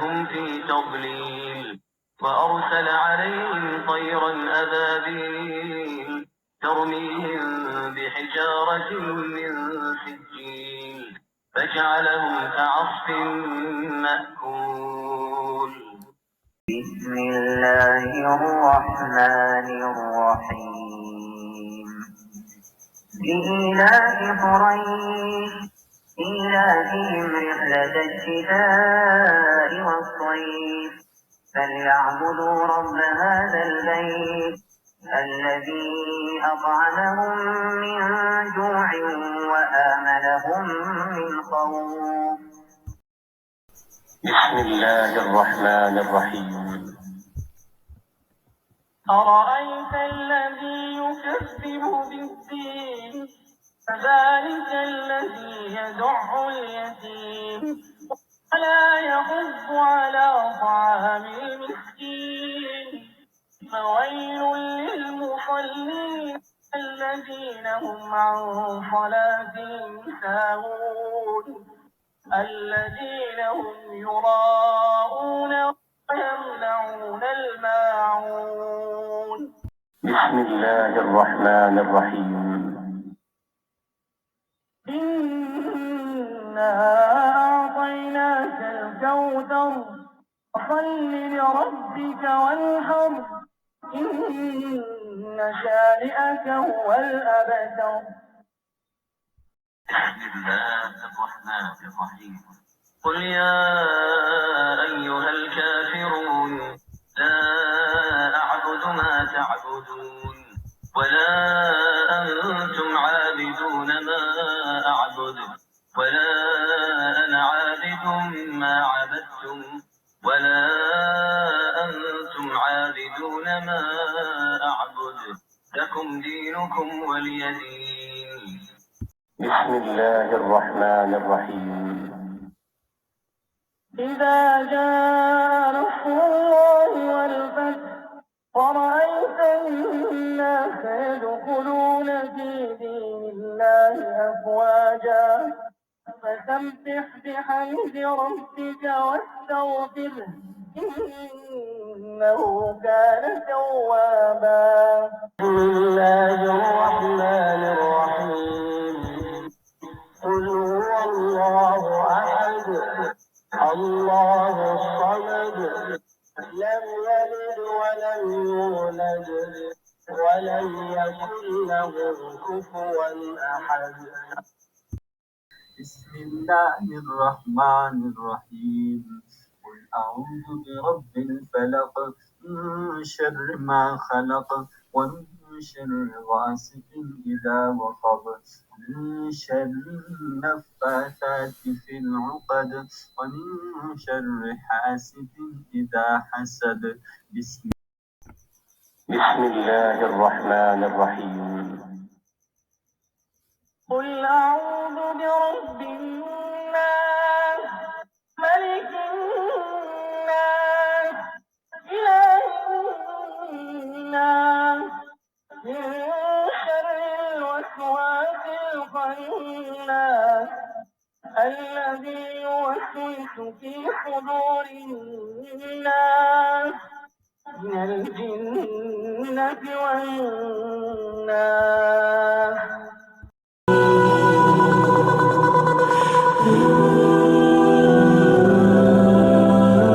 فهم في تضليل وأرسل عليهم طيرا أبابيل ترميهم بحجارة من سجيل فجعلهم كعصف مأكول. بسم الله الرحمن الرحيم. لإيلاف قريش إيلافهم رحلة الشتاء والصيف فليعبدوا رب هذا البيت الذي أطعمهم من جوع وآمنهم من خوف. بسم الله الرحمن الرحيم. أرأيت الذي يكذب بالدين فذلك الذي يدع اليتيم ولا يحض على طعام المسكين فويل للمصلين الذين هم عن صلاتهم ساهون الذين هم يراءون ويمنعون الماعون. بسم الله الرحمن الرحيم. إنا أعطيناك الكوثر فصل لربك وانحر إن شانئك هو الأبتر. بسم الله الرحمن الرحيم. قل يا أيها الكافرون لا أعبد ما تعبدون ولا أنتم عابدون ما أعبد ولا أنا عابد ما عبدتم ولا أنتم عابدون ما أعبد لكم دينكم ولي دين. بسم الله الرحمن الرحيم. إذا جاء نصر الله والفتح ورأيت الناس يدخلون في دين الله أفواجا فسبح بحمد ربك واستغفره إنه كان توابا. بسم الله الرحمن الرحيم. قل هو الله أحد الله الصمد لم يلد ولم يولد ولم يكن له كفوا أحد. بسم الله الرحمن الرحيم. قل أعوذ برب الفلق من شر ما خلق ومن شر غاسق إذا وقب ومن شر النفاثات في العقد ومن شر حاسد إذا حسد. بسم الله الرحمن الرحيم. قل أعوذ برب الناس ملك الناس إله الناس من شر الوسواس الخناس الذي يوسوس في صدور الناس من الجنة والناس.